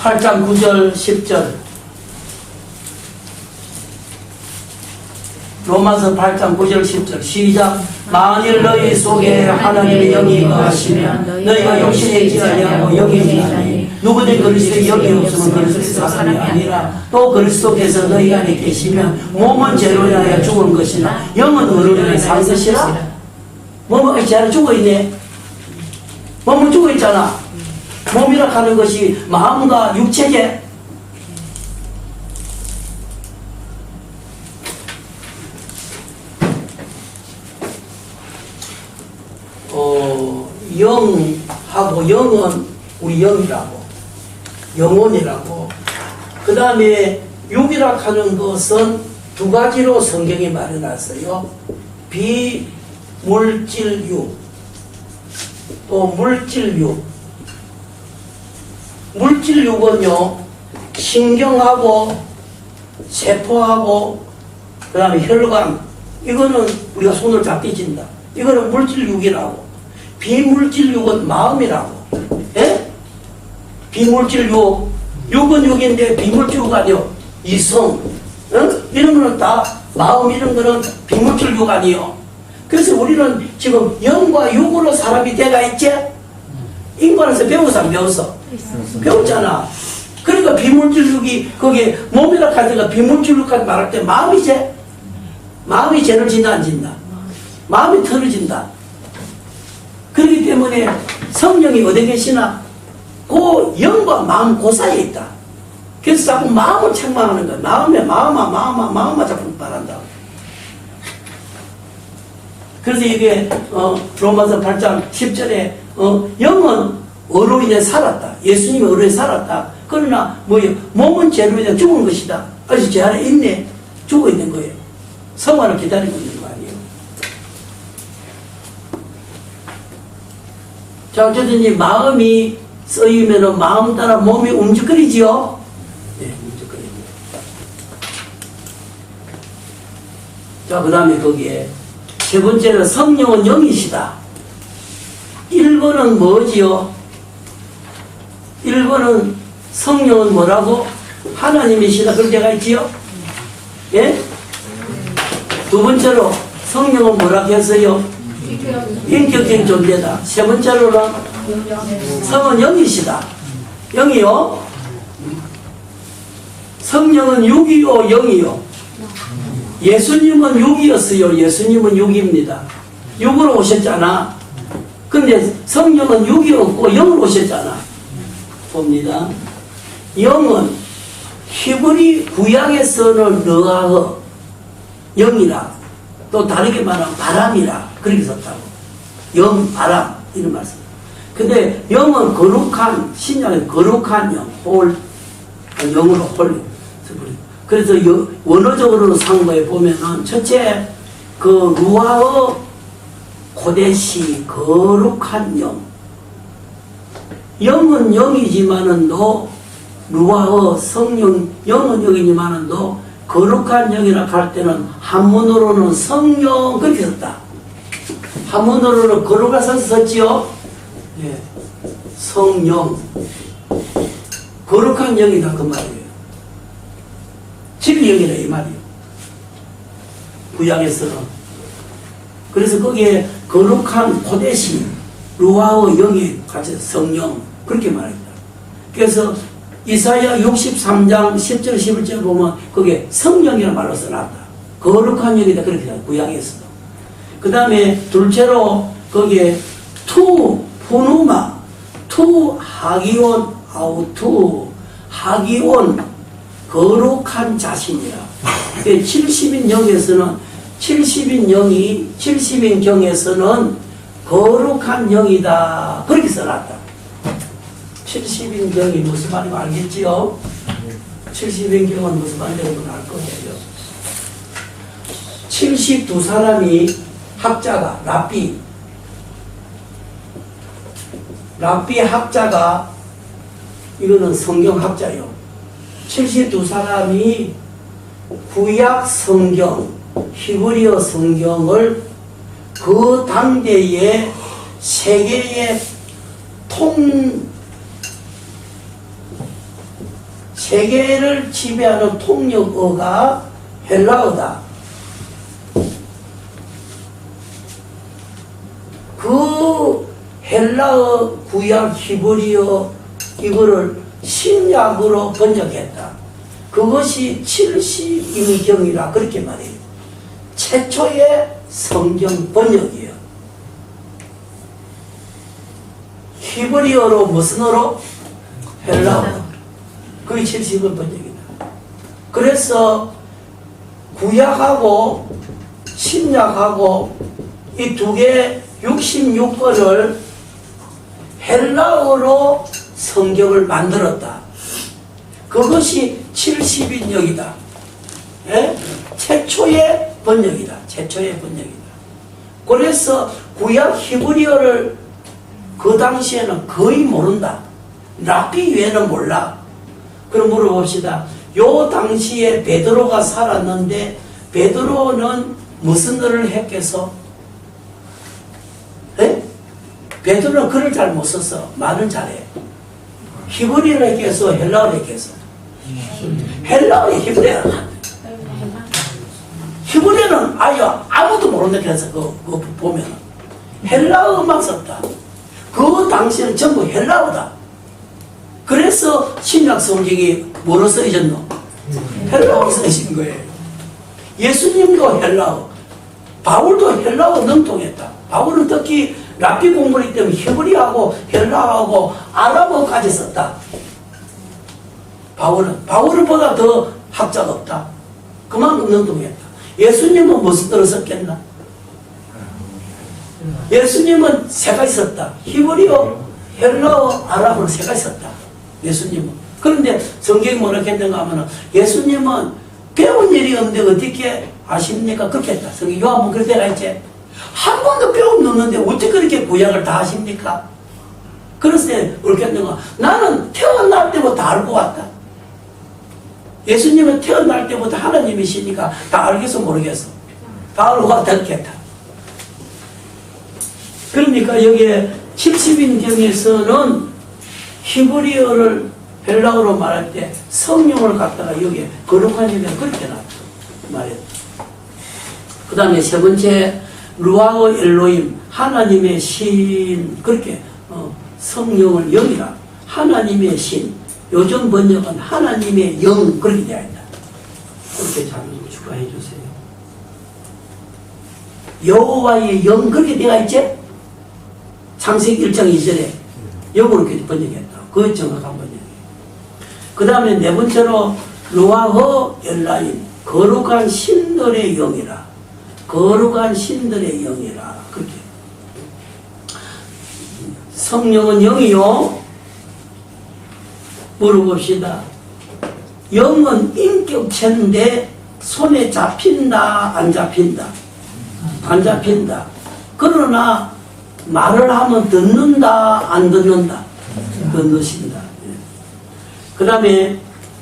(8장 9절 10절) 로마서 8장 9절 10절 시작. 만일 너희 속에 하나님의 영이 거하시면 너희가 육신에 있지 아니하고 영이 있나니 누구든 그리스도의 영이 없으면 그리스도의 사람이 아니라 또 그리스도께서 너희 안에 계시면 몸은 죄로 인하여 죽은 것이나 영은 의로 인하여 산 것이라. 몸은 죄로 죽어있네. 몸은 죽어있잖아. 몸이라 하는 것이 마음과 육체제. 영하고 영은 우리 영이라고, 영혼이라고. 그 다음에 육이라 하는 것은 두 가지로 성경이 말해놨어요. 비물질육, 또 물질육. 물질육은요, 신경하고 세포하고 그 다음에 혈관, 이거는 우리가 손을 잡게 진다. 이거는 물질육이라고. 비물질육은 마음이라고. 예? 비물질육, 육은 육인데 비물질육 아니요. 이성, 이런 거는 다 마음, 이런 거는 비물질육 아니요. 그래서 우리는 지금 영과 육으로 사람이 돼가 있지. 인간에서 배워서 안 배웠어? 배웠잖아. 그러니까 비물질육이 거기에 몸이라 카드가 비물질육까지 말할 때 마음이 죄를 진다 안 진다? 마음이 틀어진다. 그렇기 때문에 성령이 어디 계시나? 그 영과 마음 그 사이에 있다. 그래서 자꾸 마음을 책망하는 거야. 마음만 자꾸 말한다. 그래서 이게 로마서 8장 10절에 영은 의로 인해 살았다. 예수님이 의로 인해 살았다. 그러나 뭐예요? 몸은 죄로 인해 죽은 것이다. 아직 죄 안에 있네. 죽어 있는 거예요. 성화를 기다리고 있는 거 아니에요. 자, 어쨌든 마음이 쓰이면 마음 따라 몸이 움직거리지요? 네, 움직거립니다. 자, 그 다음에 거기에 세 번째는 성령은 영이시다. 1번은 뭐지요? 1번은 성령은 뭐라고? 하나님이시다. 그런 데가 있지요? 예? 두 번째로 성령은 뭐라고 했어요? 인격적인 존재다. 세 번째로는 성은 영이시다. 영이요? 성령은 육이요, 영이요? 예수님은 육이었어요. 예수님은 육입니다. 육으로 오셨잖아. 근데 성령은 육이 없고 영으로 오셨잖아. 봅니다. 영은 히브리 구약에서는 르아흐, 영이라, 또 다르게 말하면 바람이라 그렇게 썼다고. 영, 바람 이런 말씀. 근데 영은 거룩한, 신약의 거룩한 영, 홀, 영으로 홀. 그래서 원어적으로 상고에 보면은 첫째 그 루아의 고대시 거룩한 영. 영은 영이지만은 너 루아의 성령 영은 영이지만은 너 거룩한 영이라 할 때는 한문으로는 성령 그렇게 썼다. 한문으로는 거룩한 선 썼지요. 예. 성령 거룩한 영이다 그 말이에요. 진리영이라 이 말이에요. 구약에서는. 그래서 거기에 거룩한 고대시 루아의 영이 같이 성령 그렇게 말합니다. 그래서 이사야 63장 10절 11절 보면 거기에 성령이라는 말로 써놨다. 거룩한 영이다 그렇게 해요. 구약에서도. 그 다음에 둘째로 거기에 투 푸누마 투 하기온 아우투 하기온 거룩한 자신이라. 70인 영에서는 70인 경에서는 거룩한 영이다 그렇게 써놨다. 70인 경이 무슨 말인지 알겠지요? 70인 경은 무슨 말인지 알 거예요. 72사람이 학자가 랍비 학자가 이거는 성경학자요. 72사람이 구약 성경, 히브리어 성경을 그 당대의 세계의 세계를 지배하는 통역어가 헬라어다. 그 헬라어 구약 히브리어 이거를 신약으로 번역했다. 그것이 70인경이라 그렇게 말해요. 최초의 성경 번역이에요. 히브리어로 무슨 어로? 헬라어. 그게 70인 번역이다. 그래서 구약하고 신약하고 이 두 개 66권을 헬라어로 성경을 만들었다. 그것이 70인역이다. 예? 최초의 번역이다. 최초의 번역이다. 그래서 구약 히브리어를 그 당시에는 거의 모른다. 랍비 외에는 몰라. 그럼 물어봅시다. 요 당시에 베드로가 살았는데 베드로는 무슨 글을 했겠어? 예? 베드로는 글을 잘 못 썼어. 말은 잘해. 히브리어를 했겠어? 헬라어를 했겠어? 헬라어에 히브리어를 히브리어는 아무도 모른다. 그래서 그거 보면 헬라어만 썼다. 그 당시에는 전부 헬라어다. 그래서 신약 성경이 뭐로 쓰여졌노? 헬라어로 쓰여진 거예요. 예수님도 헬라어, 바울도 헬라어 능통했다. 바울은 특히 랍비 공부를 때문에 히브리하고 헬라어하고 아람어까지 썼다. 바울은 보다 더 학자가 없다. 그만큼 능통했다. 예수님은 무슨 뜻을 썼겠나? 예수님은 세 가지 썼다. 히브리어, 헬라어, 아람어로 세 가지 썼다. 예수님은. 그런데 성경이 뭐라 했는가 하면 예수님은 배운 일이 없는데 어떻게 아십니까? 그렇게 했다. 성경 요한복음 그럴 때가 있지. 한 번도 배움 없는데 어떻게 그렇게 구약을 다 하십니까? 그랬을 때 어떻게 했는가? 나는 태어날 때부터 다 알고 왔다. 예수님은 태어날 때부터 하나님이시니까 다 알겠어 모르겠어. 다 알고 왔다 이렇게 했다. 그러니까 여기에 70인경에서는 히브리어를 헬라어로 말할 때 성령을 갖다가 여기에 거룩한 일에 그렇게 말했다. 그 다음에 세 번째 루아오 엘로임 하나님의 신 그렇게 성령을 영이라 하나님의 신 요즘 번역은 하나님의 영 그렇게 되어 있다. 그렇게 잘 추가해 주세요. 여호와의 영 그렇게 되어 있지? 창세기 1장 2절에 영으로 이렇게 번역했다. 그 정확한 번역이에요. 그 다음에 네 번째로 루아호 엘라임 거룩한 신들의 영이라 거룩한 신들의 영이라 그렇게 성령은 영이요. 물어봅시다. 영은 인격체인데 손에 잡힌다 안 잡힌다? 안 잡힌다. 그러나 말을 하면 듣는다 안 듣는다? 듣는다. 그 다음에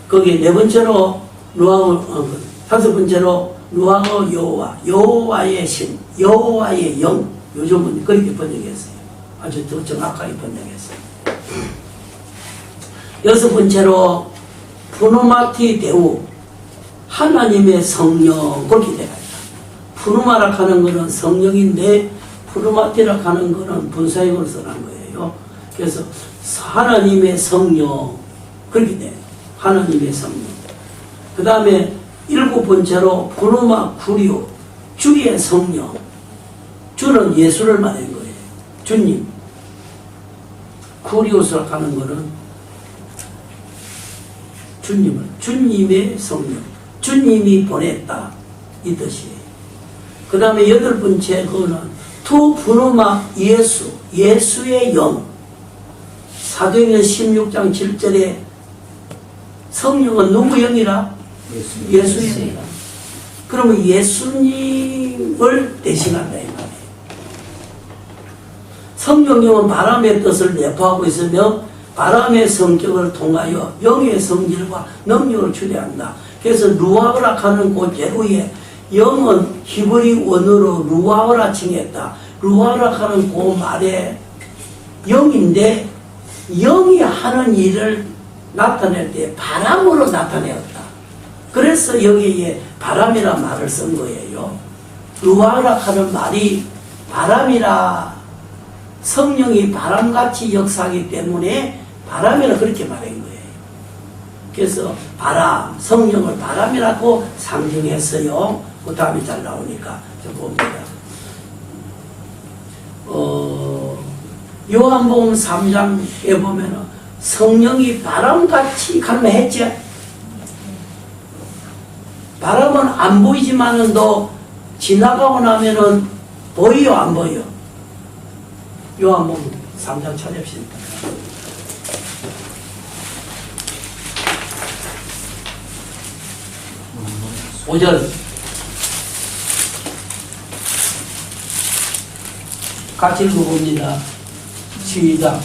거기 네 번째로 루아오 다섯 번째로 루아오 여호와 여호와의 신 여호와의 영 요즘은 그렇게 번역했어요. 아주 더 정확하게 번역했어요. 여섯 번째로 푸누마티 대우 하나님의 성령 그렇게 되어 있다. 푸누마라 하는 것은 성령인데 푸누마티라 하는 것은 분사형으로 써난 거예요. 그래서 하나님의 성령 그렇게 돼요. 하나님의 성령. 그 다음에 일곱 번째로 푸누마 구리오 주의 성령. 주는 예수를 말한 거예요. 주님. 구리오스라 하는 것은 주님의 성령, 주님이 보냈다 이 뜻이에요. 그 다음에 여덟 번째 그거는 투 푸누마 예수, 예수의 영. 사도행전 16장 7절에 성령은 누구 영이라? 예수의 영이라. 그러면 예수님을 대신한다 이 말이에요. 성령님은 바람의 뜻을 내포하고 있으며 바람의 성격을 통하여 영의 성질과 능력을 추대한다. 그래서 루아흐라 하는 그 제후에 영은 히브리 원어로 루아흐라 칭했다. 루아흐라 하는 그 말에 영인데 영이 하는 일을 나타낼 때 바람으로 나타내었다. 그래서 여기에 바람이라 말을 쓴 거예요. 루아흐라 하는 말이 바람이라 성령이 바람같이 역사하기 때문에 바람이라 그렇게 말한 거예요. 그래서 바람, 성령을 바람이라고 상징했어요. 그 다음에 잘 나오니까 좀 봅니다. 요한복음 3장에 보면은 성령이 바람같이 가름했지. 바람은 안 보이지만은 또 지나가고 나면은 보여 안 보여? 요한복음 3장 찾읍시다. 5절 같이 읽어봅니다. 시작.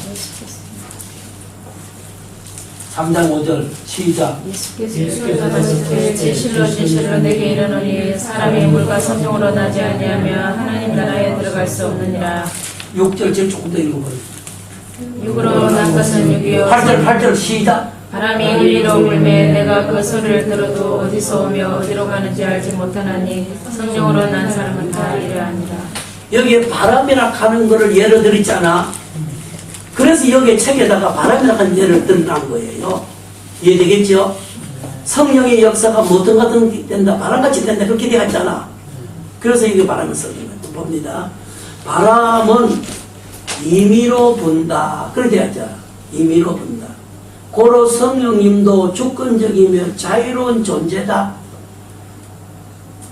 3장 5절 시작. 예수께서 가라사대 진실로 내게 이르노니 사람이 물과 성령으로 나지 아니하면 하나님 나라에 들어갈 수 없느니라. 6절 제일 조금 더 읽어봐요. 육으로 난 것은 육이요 8절 시작. 바람이 이리로 불매 내가 그 소리를 들어도 어디서 오며 어디로 가는지 알지 못하나니 성령으로 난 사람은 다 이러하니라. 여기에 바람이라 하는 거를 예로 들었잖아. 그래서 여기 책에다가 바람이라는 예를 드러난 거예요. 이해되겠죠? 성령의 역사가 뭐든 가든 된다, 바람같이 된다, 그렇게 되어 있잖아. 그래서 이게 바람을 쓰는 거예요. 봅니다. 바람은 임의로 분다. 그렇게 되어 있잖아. 임의로 분다. 고로 성령님도 주권적이며 자유로운 존재다.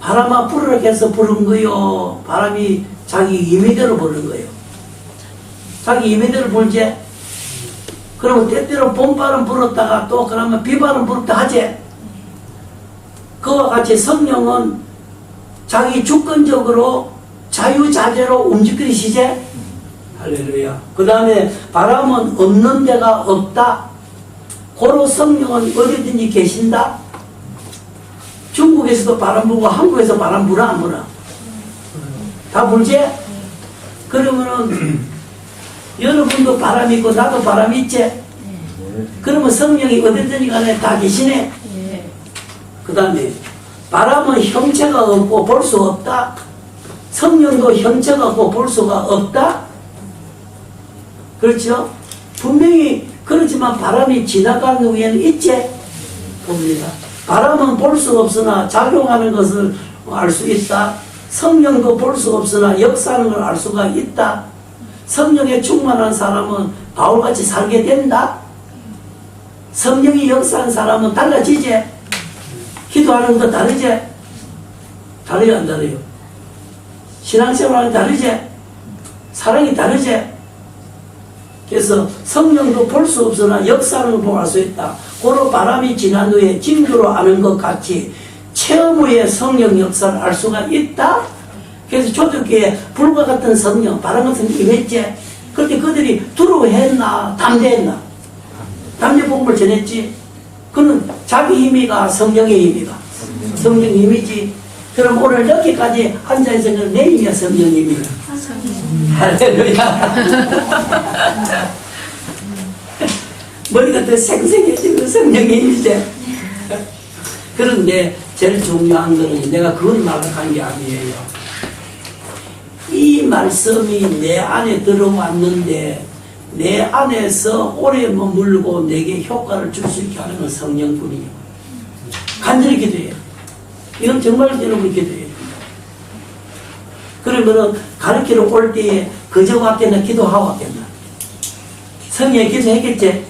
바람아 불으라 해서 부른 거요. 바람이 자기 임의대로 부른 거예요. 자기 임의대로 불지. 그러면 때때로 봄바람 불었다가 또 그러면 비바람 불었다 하지. 그와 같이 성령은 자기 주권적으로 자유자재로 움직이시지. 할렐루야. 그 다음에 바람은 없는 데가 없다. 고로 성령은 어디든지 계신다. 중국에서도 바람 불고 한국에서 바람 불어 안 불어? 다 불지? 그러면은 여러분도 바람 있고 나도 바람 있지? 그러면 성령이 어디든지 간에 다 계시네. 그 다음에 바람은 형체가 없고 볼 수 없다. 성령도 형체가 없고 볼 수가 없다. 그렇죠? 분명히 그렇지만 바람이 지나간 후에는 있지? 봅니다. 바람은 볼 수 없으나 작용하는 것을 알 수 있다. 성령도 볼 수 없으나 역사하는 걸 알 수가 있다. 성령에 충만한 사람은 바울같이 살게 된다. 성령이 역사한 사람은 달라지지? 기도하는 것도 다르지? 다르요 안 다르요? 신앙생활은 다르지? 사랑이 다르지? 그래서 성령도 볼 수 없으나 역사하는 걸 보고 알 수 있다. 고로 바람이 지난 후에 징조로 아는 것 같이 체험 후에 성령 역사를 알 수가 있다. 그래서 초대교회에 불과 같은 성령, 바람 같은 게 임했지. 그때 그들이 두려워했나 담대했나? 담대 복음을 전했지. 그는 자기 힘이가 성령의 힘이가 성령 힘이지. 그럼 오늘 늦게까지 앉아있으면 내 힘이야 성령 힘이야. 할렐루야. 머리가 더 생생해지고 성령의 힘이지. 그런데 제일 중요한 거는 내가 그건 말한 게 아니에요. 이 말씀이 내 안에 들어왔는데 내 안에서 오래 머물고 내게 효과를 줄 수 있게 하는 건 성령뿐이에요. 간절히 기도해요. 이건 정말 여러분 기도해요. 그러면은 가르치러 올 때에 그저 왔겠나 기도하고 왔겠나? 성령이 기도했겠지?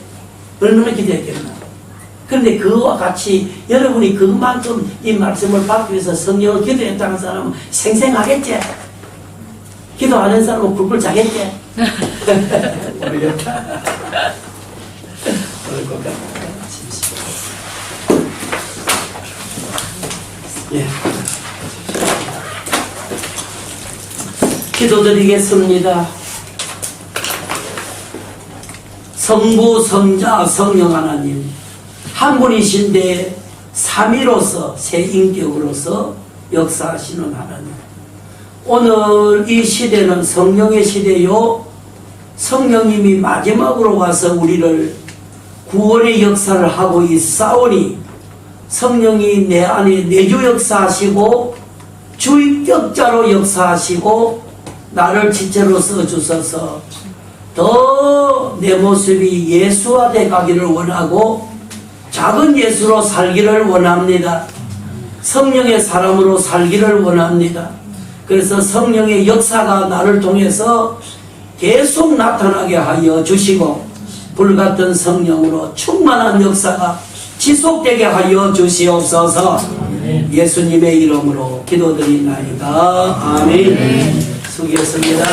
얼마나 기도했겠나? 그런데 그와 같이 여러분이 그만큼 이 말씀을 받기 위해서 성령을 기도했다는 사람은 생생하겠지? 기도 안 하는 사람은 굴굴 자겠지? 모르겠다. 모를 것 같다. 예. 기도드리겠습니다. 성부, 성자, 성령 하나님 한 분이신데 삼위로서 새 인격으로서 역사하시는 하나님, 오늘 이 시대는 성령의 시대요. 성령님이 마지막으로 와서 우리를 구원의 역사를 하고 있사오니 성령이 내 안에 내주 역사하시고 주인격자로 역사하시고 나를 지체로 써주셔서 더 내 모습이 예수화돼 가기를 원하고 작은 예수로 살기를 원합니다. 성령의 사람으로 살기를 원합니다. 그래서 성령의 역사가 나를 통해서 계속 나타나게 하여 주시고 불같은 성령으로 충만한 역사가 지속되게 하여 주시옵소서. 예수님의 이름으로 기도드리나이다. 아멘. 수고했습니다.